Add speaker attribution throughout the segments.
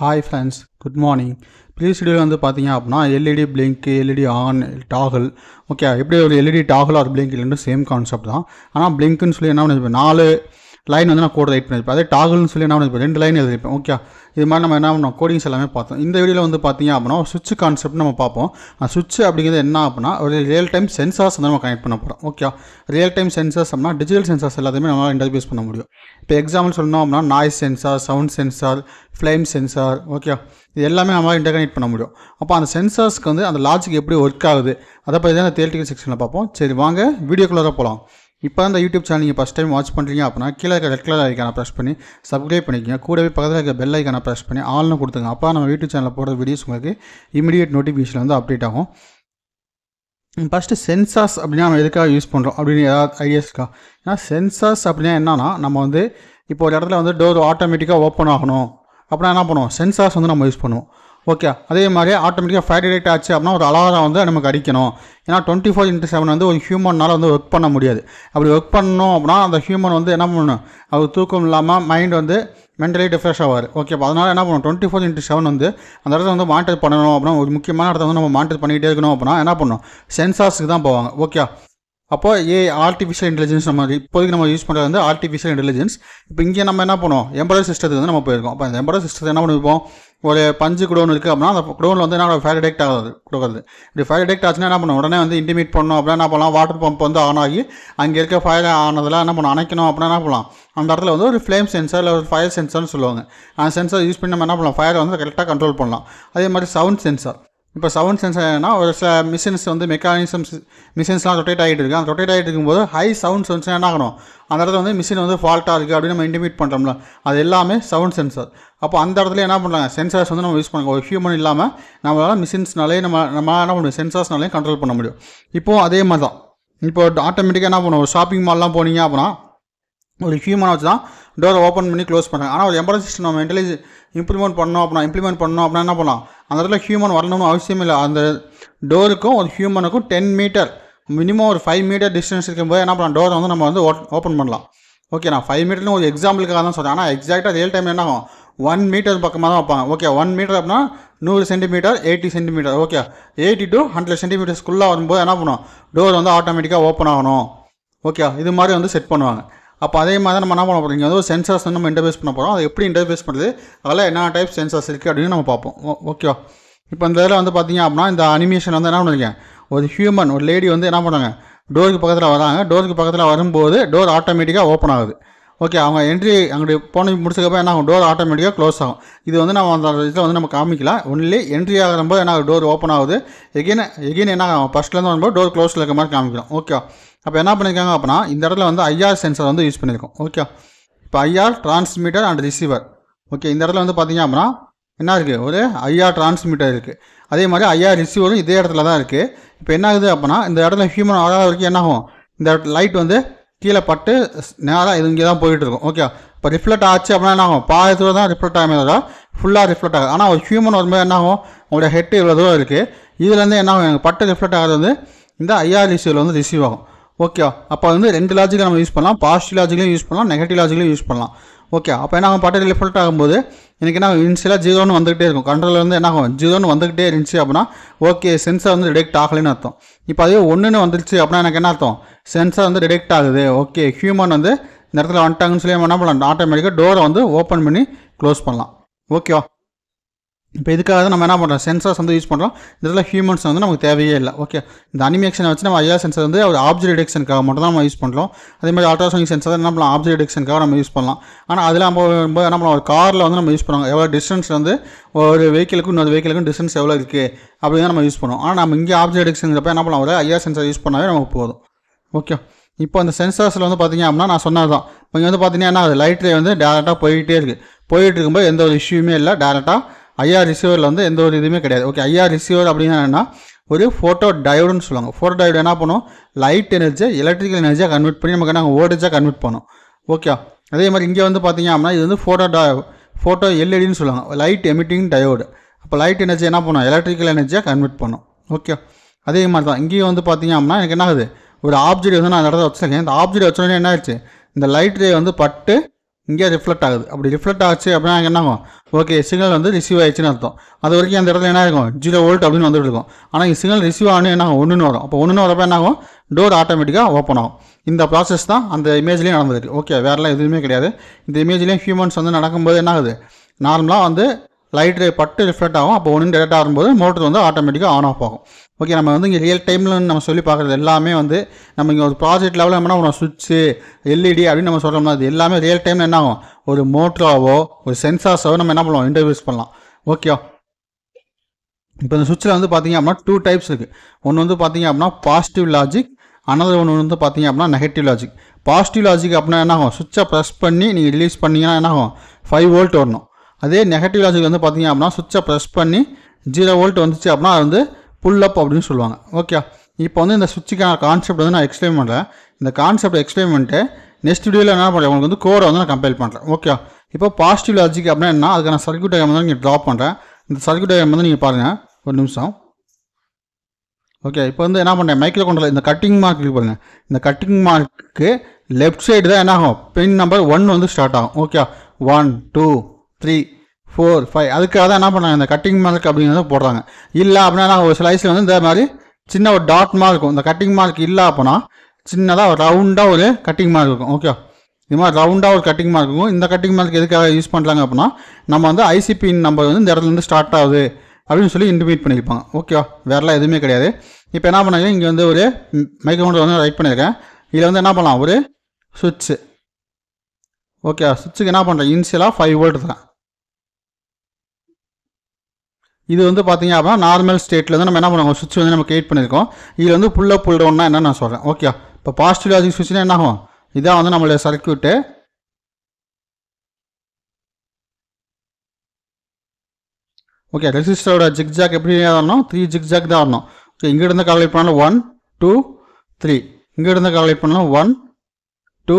Speaker 1: Hi friends, good morning. Previous வீடியோவில் வந்து பார்த்தீங்க அப்படின்னா LED blink, LED on, toggle. Okay, எப்படி ஒரு எல்இடி டாகல் ஆர் பிளிங்க் இல்லைன்னு சேம் கான்செப்ட் தான். ஆனால் பிளிங்க்னு சொல்லி என்ன பண்ணிருப்பேன், 4 லைன் வந்து நான் கோட் ரைட் பண்ணியிருப்பேன். அதே டாகல்னு சொல்லி என்ன பண்ணிருப்பேன், 2 லைன் எழுதிருப்பேன். ஓகே, இது மாதிரி நம்ம என்ன பண்ணோம், கோடிங்ஸ் எல்லாமே பார்த்தோம். இந்த வீடியோவில் வந்து பார்த்தீங்க அப்படின்னா சுவிட்ச் கான்செப்ட் நம்ம பார்ப்போம். சுவிட்ச் அப்படிங்கிறது என்ன அப்படின்னா ஒரு ரியல் டைம் சென்சார்ஸ் வந்து நம்ம கனெக்ட் பண்ண போகிறோம். ஓகே, ரியல் டைம் சென்சார்ஸ் அப்படின்னா டிஜிட்டல் சென்சார்ஸ் எல்லாத்தையுமே நம்மளால் இன்டர்ஃபேஸ் பண்ண முடியும். இப்போ எக்ஸாம்பிள் சொல்லணும் அப்படின்னா noise sensor, sound sensor, flame sensor. Okay, இது எல்லாமே நம்மளால் இன்டர்கனெக்ட் பண்ண முடியும். அப்போ அந்த சென்சார்ஸ்க்கு வந்து அந்த லாஜிக் எப்படி ஒர்க் ஆகுது அதை பற்றி தான் தியரிட்டிக்கல் செக்ஷனில் பார்ப்போம். சரி, வாங்க வீடியோக்குள்ளே தான் போகலாம். இப்போ அந்த யூடியூப் சேனல் நீங்கள் ஃபஸ்ட் டைம் வாட்ச் பண்ணுறீங்க அப்படின்னா கீழே இருக்க ரெட் கலர் ஐக்கானை ப்ரெஸ் பண்ணி சப்ஸ்கிரைப் பண்ணிக்கோங்க. கூடவே பக்கத்தில் இருக்க பெல் ஐக்கானை ப்ரெஸ் பண்ணி ஆல்னு கொடுத்துங்க. அப்போ நம்ம யூடியூப் சேனலில் போடுற வீடியோஸ் உங்களுக்கு இமீடியட் நோட்டிஃபிகேஷன் வந்து அப்டேட் ஆகும். ஃபஸ்ட்டு சென்சார்ஸ் அப்படின்னா நம்ம எதுக்காக யூஸ் பண்ணுறோம் அப்படின்னு ஏதாவது ஐடியாஸ் இருக்கா? ஏன்னா சென்சார்ஸ் அப்படின்னா என்னன்னா, நம்ம வந்து இப்போ ஒரு இடத்துல வந்து டோர் ஆட்டோமேட்டிக்காக ஓப்பன் ஆகணும் அப்படின்னா என்ன பண்ணுவோம், சென்சார்ஸ் வந்து நம்ம யூஸ் பண்ணுவோம். ஓகே, அதே மாதிரி ஆட்டோமேட்டிக்காக ஃபயர் டிடெக்ட் ஆச்சு அப்படின்னா ஒரு அலாரம் வந்து நமக்கு அடிக்கணும். ஏன்னா 24/7 வந்து ஒரு ஹியூமனால் வந்து ஒர்க் பண்ண முடியாது. அப்படி ஒர்க் பண்ணணும் அப்படின்னா அந்த ஹியூமன் வந்து என்ன பண்ணணும், அவர் தூக்கம் இல்லாமல் மைண்ட் வந்து மென்டலி டிஃப்ரெஷ் ஆவார். ஓகே, அப்போ அதனால் என்ன பண்ணுவோம், 24/7 வந்து அந்த இடத்த வந்து மானிட்டர் பண்ணணும் அப்படின்னா ஒரு முக்கியமான இடத்த வந்து நம்ம மானிட்டர் பண்ணிகிட்டே இருக்கணும் அப்படின்னா என்ன பண்ணணும், சென்சார்ஸுக்கு தான் போவாங்க. ஓகே, அப்போ ஆர்டிஃபிஷியல் இன்டெலிஜென்ஸ் நம்ம இப்போதைக்கு நம்ம யூஸ் பண்ணுறது வந்து ஆர்டிஃபிஷியல் இன்டெலிஜென்ஸ். இப்போ இங்கே நம்ம என்ன பண்ணுவோம், எம்பரர் சிஸ்டத்துக்கு வந்து நம்ம போயிருக்கோம். அப்போ அந்த எம்பரர் சிஸ்டத்தை என்ன பண்ணிப்போம், ஒரு பஞ்சு குடோன் இருக்குது அப்படின்னா அந்த குடோனில் வந்து என்ன ஃபயர் டிடெக்ட் ஆகுது கொடுக்குறது. இப்படி ஃபயர் டிடெக்ட் ஆச்சுன்னா என்ன பண்ணுவோம், உடனே வந்து இன்டிமேட் பண்ணணும் அப்படின்னா என்ன பண்ணலாம், வாட்டர் பம்ப் வந்து ஆன் ஆகி அங்கே இருக்க ஃபயர் ஆனதெல்லாம் என்ன பண்ணணும், அணைக்கணும் அப்படின்னா என்ன பண்ணலாம், அந்த இடத்துல வந்து ஒரு ஃப்ளேம் சென்சார் இல்லை ஒரு ஃபயர் சென்சார்னு சொல்லுவாங்க. அந்த சென்சார் யூஸ் பண்ணி நம்ம என்ன பண்ணலாம், ஃபயரை வந்து கரெக்டாக கண்ட்ரோல் பண்ணலாம். அதே மாதிரி சவுண்ட் சென்சார். இப்போ சவுண்ட் சென்சார் என்னன்னா, ஒரு சில மிஷின்ஸ் வந்து மிஷின்ஸ்லாம் ரொட்டேட் ஆகிட்டு இருக்குது. அந்த ரொட்டேட் ஆகிட்டு இருக்கும்போது ஹை சவுண்ட் சென்சார் என்ன ஆகணும், அந்த இடத்துல வந்து மிஷின் வந்து ஃபால்ட்டாக இருக்குது அப்படின்னு நம்ம இன்டிமேட் பண்ணுறோம்ல, அது எல்லாமே சவுண்ட் சென்சார். அப்போ அந்த இடத்துல என்ன பண்ணுறாங்க, சென்சார்ஸ் வந்து நம்ம யூஸ் பண்ணுவோம். ஒரு ஹியூமன் இல்லாமல் நம்மளால் மிஷின்ஸ்னாலே நம்ம என்ன பண்ணுவோம், சென்சார்ஸ்னாலே கண்ட்ரோல் பண்ண முடியும். இப்போது அதே மாதிரி தான் இப்போ ஆட்டோமேட்டிக்காக என்ன பண்ணுவோம், ஒரு ஷாப்பிங் மால்லாம் போனீங்க அப்படின்னா ஒரு ஹியூமனை வச்சு தான் டோரை ஓப்பன் பண்ணி க்ளோஸ் பண்ணுறாங்க. ஆனால் ஒரு எம்பரர் சிஸ்டம் நம்ம இம்ப்ளிமெண்ட் பண்ணோம் அப்படின்னா என்ன பண்ணலாம், அந்த இடத்துல ஹியூமன் வரணும்னு அவசியம் இல்லை. அந்த டோருக்கும் ஒரு ஹியூமனுக்கும் 10 மீட்டர் மினிமம் ஒரு 5 மீட்டர் டிஸ்டன்ஸ் இருக்கும்போது என்ன பண்ணலாம், டோரை வந்து நம்ம வந்து ஓப்பன் பண்ணலாம். ஓகே, நான் 5 மீட்டர்னு ஒரு எக்ஸாம்பிளுக்காக தான் சொல்கிறேன். ஆனால் எக்ஸாக்டாக ரியல் டைம் என்ன ஆகும், 1 மீட்டர் பக்கமாக தான் வைப்பாங்க. ஓகே, 1 மீட்டர் அப்படின்னா 100 சென்டிமீட்டர், 80 சென்டிமீட்டர். ஓகே, 80 to 100 சென்டிமீட்டர்ஸ்குள்ளே வரும்போது என்ன பண்ணுவோம், டோர் வந்து ஆட்டோமேட்டிக்காக ஓப்பன் ஆகணும். ஓகே, இது மாதிரி வந்து செட் பண்ணுவாங்க. அப்போ அதே மாதிரி தான் நம்ம என்ன பண்ண போகிறோம், இங்கே வந்து ஒரு சென்சார்ஸ் வந்து நம்ம இன்டர்ஃபேஸ் பண்ண போகிறோம். அதை எப்படி இன்டர்ஃபேஸ் பண்ணுறது, அதெல்லாம் என்ன டைப் சென்சார்ஸ் இருக்குது அப்படின்னு நம்ம பார்ப்போம். ஓகேவா, இப்போ இந்த இதில் வந்து பார்த்தீங்க அப்படின்னா இந்த அனிமேஷன் வந்து என்ன பண்ணிருக்கேன், ஒரு ஹியூமன் ஒரு லேடி வந்து என்ன பண்ணுறாங்க, டோருக்கு பக்கத்தில் வராங்க. டோருக்கு பக்கத்தில் வரும்போது டோர் ஆட்டோமேட்டிக்காக ஓப்பன் ஆகுது. ஓகே, அவங்க என்ட்ரி அங்கே போன முடிச்சதுக்கப்புறம் என்ன ஆகும், டோர் ஆட்டோமேட்டிக்காக க்ளோஸ் ஆகும். இது வந்து நம்ம அந்த இதில் வந்து நம்ம காமிக்கலாம். ஒன்லி என்ட்ரி ஆகும்போது என்ன, டோர் ஓப்பன் ஆகுது. எகெயின் என்ன ஆகும், ஃபஸ்ட்லேருந்து வரும்போது டோர் க்ளோஸில் இருக்க மாதிரி காமிக்கலாம். ஓகே, அப்போ என்ன பண்ணியிருக்காங்க அப்படின்னா இந்த இடத்துல வந்து ஐஆர் சென்சார் வந்து யூஸ் பண்ணியிருக்கோம். ஓகே, இப்போ IR transmitter and receiver. Okay, இந்த இடத்துல வந்து பார்த்தீங்க அப்படின்னா என்ன இருக்குது, ஒரு ஐஆர் டிரான்ஸ்மிட்டர் இருக்குது. அதே மாதிரி ஐஆர் ரிசீவரும் இதே இடத்துல தான் இருக்குது. இப்போ என்ன ஆகுது அப்படின்னா இந்த இடத்துல ஹியூமன் ஆகாத வரைக்கும் என்ன ஆகும், இந்த லைட் வந்து கீழே பட்டு நேராக இது இங்கே தான் போயிட்டு இருக்கும். ஓகே, இப்போ ரிஃப்ளெக்ட் ஆச்சு அப்படின்னா என்ன ஆகும், பாதி தூரம் தான் ரிஃப்ளெக்ட் ஆகாத ஃபுல்லாக ரிஃப்ளெக்ட் ஆகுது. ஆனால் ஒரு ஹியூமன் வரும்போது என்ன ஆகும், உங்களோட ஹெட் இவ்வளோ தூரம் இருக்குது, இதுலேருந்து என்ன ஆகும், எனக்கு பட்டு ரிஃப்ளெக்ட் ஆகிறது வந்து இந்த ஐஆர் ரிசீவர் வந்து ரிசீவ் ஆகும். ஓகே, அப்போ வந்து 2 லாஜிக்கை நம்ம யூஸ் பண்ணலாம், பாசிட்டிவ் லாஜிக்லையும் யூஸ் பண்ணலாம், நெகட்டிவ் லாஜிக்லையும் யூஸ் பண்ணலாம். ஓகே, அப்போ என்ன ஆகும், பட்டு ரிஃப்ளெக்ட் ஆகும்போது எனக்கு என்ன இன்சியலாக 0ன்னு வந்துகிட்டே இருக்கும். கண்ட்ரோலில் வந்து என்ன ஆகும், 0ன்னு வந்துகிட்டே இருந்துச்சு அப்படின்னா ஓகே சென்சார் வந்து டிடெக்ட் ஆகலைன்னு அர்த்தம். இப்போ அதே 1ன்னு வந்துருச்சு அப்படின்னா எனக்கு என்ன அர்த்தம், சென்சார் வந்து டிடெக்ட் ஆகுது. ஓகே, ஹியூமன் வந்து இந்த இடத்துல வந்துட்டாங்கன்னு சொல்லி என்ன பண்ணலாம், ஆட்டோமேட்டிக்காக டோரை வந்து ஓப்பன் பண்ணி க்ளோஸ் பண்ணலாம். ஓகேவா, இப்போ இதுக்காக தான் நம்ம என்ன பண்ணுறோம், சென்சார்ஸ் வந்து யூஸ் பண்ணுறோம். இதில் ஹியூமன்ஸ் வந்து நமக்கு தேவையே இல்லை. ஓகே, இந்த அனிமேஷனை வச்சு நம்ம ஐஆர் சென்சார் வந்து ஒரு ஆப்ஜெக்ட் டிடெக்ஷனுக்காக மட்டும் தான் நம்ம யூஸ் பண்ணுறோம். அதே மாதிரி அல்ட்ராசோனிக் சென்சார் என்ன பண்ணலாம், ஆப்ஜெக்ட் டிடெக்ஷனுக்காக நம்ம யூஸ் பண்ணலாம். ஆனால் அதில் நம்ம என்ன பண்ணலாம், ஒரு காரில் வந்து நம்ம யூஸ் பண்ணுவோம். எவ்வளோ டிஸ்டன்ஸ் வந்து ஒரு வெஹிக்கிளுக்கும் இன்னொரு வெஹிக்கிளுக்கும் டிஸ்டன்ஸ் எவ்வளோ இருக்குது அப்படின்னு தான் நம்ம யூஸ் பண்ணுவோம். ஆனால் நம்ம இங்கே ஆப்ஜெக்ட் டிடெக்ஷனுங்கிறப்ப என்ன பண்ணலாம், ஒரு ஐஆர் சென்சார் யூஸ் பண்ணாவே நமக்கு போதும். ஓகே, இப்போ அந்த சென்சார்ஸில் வந்து பார்த்தீங்க அப்படின்னா நான் சொன்னது தான். இப்போ இங்கே வந்து பார்த்தீங்கன்னா என்ன, லைட் ரே வந்து டேரெக்டாக போயிட்டே இருக்கும்போது எந்த ஒரு இஷ்யூமே இல்லை. டேரெக்டாக ஐஆர் ரிசீவரில் வந்து எந்த ஒரு இதுவுமே கிடையாது. ஓகே, ஐஆர் ரிசீவர் அப்படின்னா என்னென்னா ஒரு ஃபோட்டோ டயோடுன்னு சொல்லுவாங்க. ஃபோட்டோ டயோடு என்ன பண்ணும், லைட் எனர்ஜியை எலக்ட்ரிக்கல் எனர்ஜியாக கன்வெர்ட் பண்ணி நமக்கு என்ன வோல்டேஜாக கன்வெர்ட் பண்ணும். ஓகே, அதே மாதிரி இங்கே வந்து பார்த்தீங்க அப்படின்னா இது வந்து ஃபோட்டோ எல்இடின்னு சொல்லுவாங்க, லைட் எமிட்டிங் டயோடு. அப்போ லைட் எனர்ஜி என்ன பண்ணும், எலக்ட்ரிக்கல் எனர்ஜியாக கன்வெர்ட் பண்ணும். ஓகே, அதே மாதிரி தான் இங்கேயும் வந்து பார்த்தீங்க அப்படின்னா எனக்கு என்ன ஆகுது, ஒரு ஆப்ஜெக்ட் வந்து நான் அந்த இடத்துல வச்சுருக்கேன். இந்த ஆப்ஜெக்ட் வச்சோடனே என்ன ஆயிடுச்சு, இந்த லைட் ரே வந்து பட்டு இங்கே ரிஃப்ளெக்ட் ஆகுது. அப்படி ரிஃப்ளெக்ட் ஆச்சு அப்படின்னா என்ன ஆகும், ஓகே சிக்னல் வந்து ரிசீவ் ஆயிடுச்சுன்னு அர்த்தம். அது வரைக்கும் அந்த இடத்துல என்ன இருக்கும், 0 வோல்ட் அப்படின்னு வந்துட்டு இருக்கும். ஆனால் இந்த சிக்னல் ரிசீவ் ஆகணும் என்ன ஆகும், 1ன்னு வரும். அப்போ 1ன்னு வரப்போ என்ன ஆகும், டோர் ஆட்டோமேட்டிக்காக ஓப்பன் ஆகும். இந்த ப்ராசஸ் தான் அந்த இமேஜ்லேயும் நடந்துருக்கு. ஓகே, வேறெல்லாம் எதுவுமே கிடையாது. இந்த இமேஜ்லேயும் ஹியூமன்ஸ் வந்து நடக்கும்போது என்ன ஆகுது, நார்மலாக வந்து லைட் பட்டு ரிஃப்ளெக்ட் ஆகும். அப்போ 1 டேரெக்டாக ஆகும்போது மோட்டர் வந்து ஆட்டோமேட்டிக்காக ஆன் ஆஃப் ஆகும். ஓகே, நம்ம வந்து இங்கே ரியல் டைமில் நம்ம சொல்லி பார்க்குறது எல்லாமே வந்து நம்ம இங்கே ஒரு ப்ராஜெக்ட் லெவலில் நம்மனா ஒரு சுவிட்சு எல்இடி அப்படின்னு நம்ம சொல்கிறோம்னா அது எல்லாமே ரியல் டைமில் என்ன ஆகும், ஒரு மோட்டராவோ ஒரு சென்சார்ஸாவோ நம்ம என்ன பண்ணுவோம், இன்டர்வியூஸ் பண்ணலாம். ஓகே, இப்போ இந்த சுவிட்சில் வந்து பார்த்தீங்க அப்படின்னா 2 டைப்ஸ் இருக்குது. ஒன்று வந்து பார்த்தீங்க அப்படின்னா பாசிட்டிவ் லாஜிக், அனதர் ஒன்று வந்து பார்த்தீங்க அப்படின்னா நெகட்டிவ் லாஜிக். பாசிட்டிவ் லாஜிக் அப்படின்னா என்ன ஆகும், சுவிட்சை ப்ரெஸ் பண்ணி நீங்கள் ரிலீஸ் பண்ணிங்கன்னா என்ன ஆகும், 5 வோல்ட் வரணும். அதே நெகட்டிவ் லாஜிக் வந்து பார்த்தீங்க அப்படின்னா சுவிட்சை ப்ரெஸ் பண்ணி 0 வோல்ட் வந்துச்சு அப்படின்னா அது வந்து புல் அப் அப்படின்னு சொல்லுவாங்க. ஓகே, இப்போ வந்து இந்த சுவிட்சுக்கான கான்செப்ட் வந்து நான் எக்ஸ்பிளைன் பண்ணுறேன். இந்த கான்செப்ட் எக்ஸ்பிளைன் பண்ணிட்டு நெக்ஸ்ட் வீடியோவில் என்ன பண்ணுறேன், உங்களுக்கு வந்து கோரை வந்து நான் கம்பைல் பண்ணுறேன். ஓகே, இப்போ பாசிட்டிவ் லாஜிக் அப்படின்னா என்ன, அதுக்கான சர்க்யூட் டயக்ராம் வந்து நீங்கள் ட்ரா பண்ணுறேன். இந்த சர்க்யூட் டயக்ராம் வந்து நீங்கள் பாருங்கள், ஒரு நிமிஷம். ஓகே, இப்போ வந்து என்ன பண்ணுறேன், மைக்ரோ கண்ட்ரோலர் இந்த கட்டிங் மார்க் இருக்கு பாருங்கள், இந்த கட்டிங் மார்க்கு லெஃப்ட் சைடு தான் என்ன ஆகும், பின் நம்பர் 1 வந்து ஸ்டார்ட் ஆகும். ஓகே, 1 2 3 4 5 அதுக்காக தான் என்ன பண்ணுறாங்க, இந்த கட்டிங் மார்க் அப்படிங்கிறத போடுறாங்க. இல்லை அப்படின்னா ஒரு ஸ்லைஸில் வந்து இந்த மாதிரி சின்ன ஒரு டாட் மார்க் இருக்கும். இந்த கட்டிங் மார்க் இல்லை அப்படின்னா சின்னதாக ரவுண்டாக ஒரு கட்டிங் மார்க் இருக்கும். ஓகே, இது மாதிரி ரவுண்டாக ஒரு கட்டிங் மார்க் இருக்கும். இந்த கட்டிங் மார்க் எதுக்காக யூஸ் பண்ணுறாங்க அப்படின்னா நம்ம வந்து ஐசிபி நம்பர் வந்து இந்த இடத்துலேருந்து ஸ்டார்ட் ஆகுது அப்படின்னு சொல்லி இண்டிமேட் பண்ணியிருப்பாங்க. ஓகேவா, வேறெல்லாம் எதுவுமே கிடையாது. இப்போ என்ன பண்ணாங்க, இங்கே வந்து ஒரு மைக்ரோஃபோன் வந்து ரைட் பண்ணியிருக்கேன். இதில் வந்து என்ன பண்ணலாம், ஒரு சுவிட்சு. ஓகே, சுவிட்சுக்கு என்ன பண்ணுறேன், இனிஷியலாக 5 வோல்ட் தான். இது வந்து பார்த்தீங்க அப்படின்னா நார்மல் ஸ்டேட்டில் வந்து நம்ம என்ன பண்ணுவோம், சுவிட்ச் வந்து நம்ம கிரியேட் பண்ணியிருக்கோம். இதில் வந்து புல் அப் புல் டவுன்னா என்ன நான் சொல்கிறேன். ஓகே, இப்போ பாசிட்டிவ் லாஜிக் சுவிட்ச்னா என்ன ஆகும், இதான் வந்து நம்மளுடைய சர்க்யூட்டு. ஓகே, ரெசிஸ்டரோட ஜிக்ஜாக் எப்படி வரணும், 3 ஜிக்ஜாக் தான் வரணும். ஓகே, இங்கிருந்து கால்குலேட் பண்ணாலும் 1 2 3, இங்கிருந்து கால்குலேட் பண்ணாலும் 1 2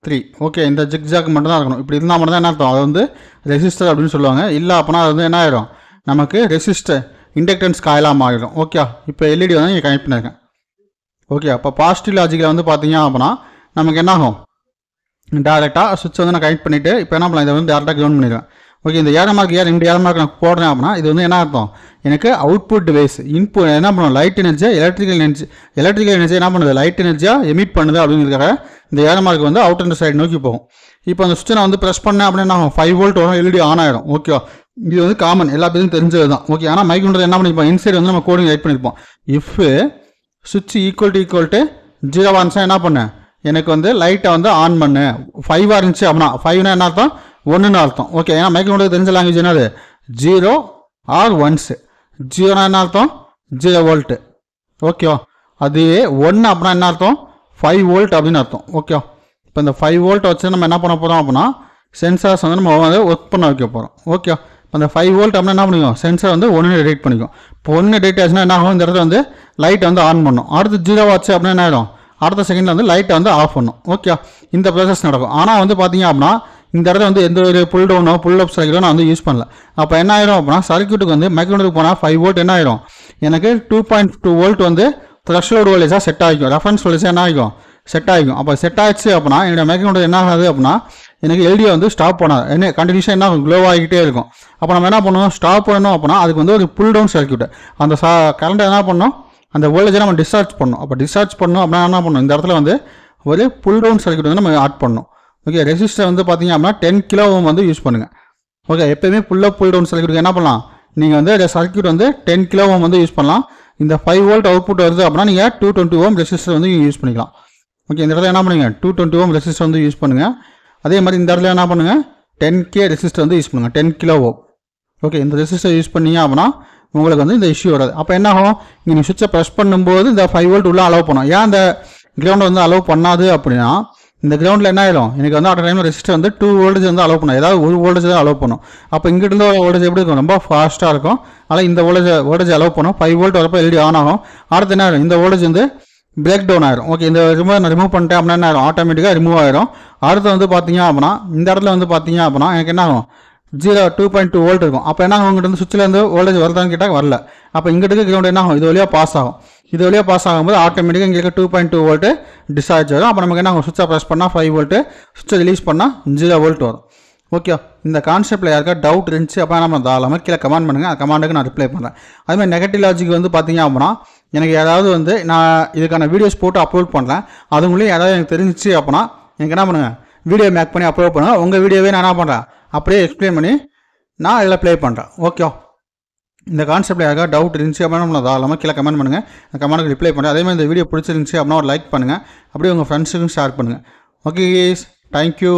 Speaker 1: 3. ஓகே, இந்த ஜிக்ஜாக் மட்டும் தான் இருக்கணும். இப்படி இருந்தால் மட்டும் தான் என்ன அர்த்தம், அது வந்து ரெசிஸ்டர் அப்படின்னு சொல்லுவாங்க. இல்லை அப்படின்னா அது வந்து என்ன ஆகிடும், நமக்கு ரெசிஸ்டர் இண்டக்டன்ஸ் காயிலாக மாறிடும். ஓகே, இப்போ எல்இடி வந்து நீங்கள் கனெக்ட் பண்ணியிருக்கேன். ஓகே, அப்போ பாசிட்டிவ் லாஜிக்கில் வந்து பார்த்தீங்க அப்படின்னா நமக்கு என்ன ஆகும், டேரெக்டாக சுவிட்ச் வந்து நான் கனெக்ட் பண்ணிவிட்டு இப்போ என்ன பண்ணலாம், இதை வந்து டேரெக்டாக கிரவுண்ட் பண்ணிடுவேன். ஓகே, இந்த ஏர் மார்க் இந்த ஏர் மார்க் நான் போடுறேன் அப்படின்னா இது வந்து என்ன அர்த்தம், எனக்கு அவுட்புட் டிவைஸ் இன்புட் என்ன பண்ணுவோம், லைட் எனர்ஜியாக எலக்ட்ரிக்கல் எனர்ஜி என்ன பண்ணுது, லைட் எனர்ஜியாக எமிட் பண்ணுது அப்படிங்கிறதுக்காக இந்த ஏர் மார்க் வந்து அவுட் அண்ட் சைடு நோக்கி போகும். இப்போ அந்த சுவிட்சை நான் வந்து ப்ரெஸ் பண்ணேன் அப்படின்னா 5 வோல்ட் வரும், எல்இடி ஆன் ஆகிடும். ஓகே, இது வந்து காமன் எல்லா பேரும் தெரிஞ்சது தான். ஓகே, ஆனால் மைக்ரோஃபோன் என்ன பண்ணிப்போம், இன்சைடு வந்து நம்ம கோடிங் ரைட் பண்ணியிருப்போம். இஃப் சுவிட்ச் ஈக்குவல் டு 0 ஆன்ஸாக என்ன பண்ணேன், எனக்கு வந்து லைட்டை வந்து ஆன் பண்ணு. 5 இருந்துச்சு அப்படின்னா 5னா என்ன அர்த்தம், 1ன்னு அர்த்தம். ஓகே, ஏன்னா மைக்ரோஃபோனுக்கு தெரிஞ்ச லாங்குவேஜ் என்னது, 0 ஆர் 1s. 0னா என்ன அர்த்தம், 0 வோல்ட்டு. ஓகேவா, அதுவே 1 அப்படின்னா என்ன அர்த்தம், 5 வோல்ட் அப்படின்னு அர்த்தம். ஓகே, இப்போ இந்த 5 வோல்ட் வச்சு நம்ம என்ன பண்ண போகிறோம் அப்படின்னா சென்சார்ஸ் வந்து நம்ம வந்து ஒர்க் பண்ண வைக்க போகிறோம். ஓகே, இப்போ அந்த 5 வோல்ட் அப்படின்னா என்ன பண்ணிக்கும், சென்சார் வந்து 1 டிடெக்ட் பண்ணிக்கும். இப்போ 1 டிடெக்ட் ஆச்சுன்னா என்ன ஆகும், இந்த இடத்துல வந்து லைட் வந்து ஆன் பண்ணும். அடுத்து 0 ஆச்சு அப்படின்னா என்ன ஆகிடும், அடுத்த செகண்டில் வந்து லைட்டை வந்து ஆஃப் பண்ணும். ஓகே, இந்த ப்ராசஸ் நடக்கும். ஆனால் வந்து பார்த்தீங்க அப்படின்னா இந்த இடத்துல வந்து எந்த ஒரு புல் டவுனோ புல் அப் சர்க்யூட்டோ நான் வந்து யூஸ் பண்ணல. அப்போ என்ன ஆயிடும் அப்படின்னா சர்க்யூட்டுக்கு வந்து மைக்ரோஃபோனுக்கு போனால் 5 வோல்ட் என்ன ஆயிடும், எனக்கு 2.2 வோல்ட் வந்து த்ரெஷ்ஹோல்டு வோல்டேஜாக செட் ஆகிக்கும், ரெஃபரன்ஸ் வோல்டேஜாக என்ன ஆகிக்கும், செட் ஆகிக்கும். அப்போ செட் ஆகிடுச்சு அப்படின்னா என்னோட மைக்ரோஃபோன் என்ன ஆகாது அப்படின்னா எனக்கு எல்டியை வந்து ஸ்டாப் பண்ணாது, என்ன கண்டினியூஷன் என்ன க்ளோ ஆகிக்கிட்டே இருக்கும். அப்போ நம்ம என்ன பண்ணுவோம், ஸ்டாப் பண்ணணும் அப்படின்னா அதுக்கு வந்து ஒரு புல் டவுன் சர்க்யூட், அந்த கரண்ட்டை என்ன பண்ணணும், அந்த வோல்டேஜை நம்ம டிஸ்சார்ஜ் பண்ணணும். அப்போ டிஸ்சார்ஜ் பண்ணணும் அப்படின்னா என்ன பண்ணணும், இந்த இடத்துல வந்து ஒரு புல் டவுன் சர்க்யூட் வந்து நம்ம ஆட் பண்ணணும். ஓகே, ரெசிஸ்டர் வந்து பார்த்தீங்க அப்படின்னா 10 கிலோ ஓம் வந்து யூஸ் பண்ணுங்கள். ஓகே, எப்போயுமே புல் அப் புல் டவுன் சர்க்யூட்டுக்கு என்ன பண்ணலாம், நீங்கள் வந்து இந்த சர்க்யூட் வந்து 10 கிலோ ஓம் வந்து யூஸ் பண்ணலாம். இந்த 5 வோல்ட் அவுட்புட் வருது அப்படின்னா நீங்கள் 220 ஓம் ரெசிஸ்டர் வந்து யூஸ் பண்ணிக்கலாம். ஓகே, இந்த இடத்துல என்ன பண்ணுங்க, 220 ஓம் ரெசிஸ்டர் வந்து யூஸ் பண்ணுங்கள். அதே மாதிரி இந்த இடத்துல என்ன பண்ணுங்கள், 10K ரெசிஸ்டர் வந்து யூஸ் பண்ணுங்கள், 10 கிலோ ஓம். ஓகே, இந்த ரெசிஸ்டர் யூஸ் பண்ணீங்க அப்படின்னா உங்களுக்கு வந்து இந்த இஷ்யூ வராது. அப்போ என்ன ஆகும், நீங்கள் சுவிட்சை ப்ரெஸ் பண்ணும்போது இந்த 5 வோல்ட் உள்ள அலோவ் பண்ணும். ஏன் அந்த கிரவுண்டை வந்து அலோவ் பண்ணாது அப்படின்னா இந்த கிரவுண்டில் என்ன ஆகிடும், எனக்கு வந்து அட் டைமில் ரெசிஸ்டர் வந்து 2 வோல்டேஜ் வந்து அலோவ் பண்ணும், ஏதாவது ஒரு வோல்டேஜ் தான் அலோவ் பண்ணும். அப்போ இங்கிட்ட இருந்த வோல்டேஜ் எப்படி இருக்கும், ரொம்ப ஃபாஸ்ட்டாக இருக்கும். ஆனால் இந்த வோல்டேஜ் அலோவ் பண்ணும். 5 வோல்ட் வரப்போ எல்இடி ஆன் ஆகும். அடுத்து என்ன ஆகிடும், இந்த வோல்டேஜ் வந்து பிரேக் டவுன் ஆகிடும். ஓகே, இந்த நான் ரிமூவ் பண்ணிட்டேன் அப்படின்னா என்ன ஆகிடும், ஆட்டோமேட்டிக்காக ரிமூவ் ஆகிடும். அடுத்து வந்து பார்த்தீங்க அப்படின்னா இந்த இடத்துல வந்து பார்த்தீங்க அப்படின்னா எனக்கு என்ன ஆகும், 2.2 வோல்ட் இருக்கும். அப்போ என்ன ஆகும், உங்கள்கிட்ட வந்து சுவிட்சில் இருந்து வோல்டேஜ் வருதான்னு கேட்டால் வரல. அப்போ இங்கிட்ட இருக்க கிரவுண்ட் என்ன ஆகும், இது வழியாக பாஸ் ஆகும். இது வழியாக பாஸ் ஆகும்போது ஆட்டோமேட்டிக்காக இங்கே 2.2 வோல்ட்டு டிஸ்சார்ஜ் ஆகும். அப்போ நமக்கு என்ன ஆகும், சுவிட்சை ப்ரெஸ் பண்ணால் 5 வோல்ட்டு, சுவிட்சை ரிலீஸ் பண்ணால் 0 வோல்ட் வரும். ஓகே, இந்த கான்செப்ட்டில் யாருக்கா டவுட் இருந்துச்சு அப்போ நம்ம தாராளமாக கீழே கமெண்ட் பண்ணுங்கள். அந்த கமெண்ட்டுக்கு நான் ரிப்ளை பண்ணுறேன். அதுமாதிரி நெகட்டிவ் லாஜிக் வந்து பார்த்தீங்க அப்படின்னா எனக்கு ஏதாவது வந்து நான் இதுக்கான வீடியோஸ் போட்டு அப்லோட் பண்ணுறேன். அதுங்களையும் யாராவது எனக்கு தெரிஞ்சிச்சு அப்படின்னா எனக்கு என்ன பண்ணுங்கள், வீடியோ மேக் பண்ணி அப்லோட் பண்ணுங்கள். உங்கள் வீடியோவே நான் என்ன பண்ணுறேன் அப்படியே எக்ஸ்பிளைன் பண்ணி நான் இதில் ப்ளே பண்ணுறேன். ஓகே, இந்த கான்செப்ட்டில் யாருக்காவது டவுட் இருந்துச்சு அப்படின்னா நம்மளை தாராளமாக கீழே கமெண்ட் பண்ணுங்கள். அந்த கமெண்ட்டுக்கு ரிப்ளை பண்ணுறேன். அதேமாதிரி இந்த வீடியோ பிடிச்சிருந்துச்சு அப்படின்னா ஒரு லைக் பண்ணுங்கள். அப்படியே உங்கள் ஃப்ரெண்ட்ஸுக்கும் ஷேர் பண்ணுங்கள். Okay, thank you.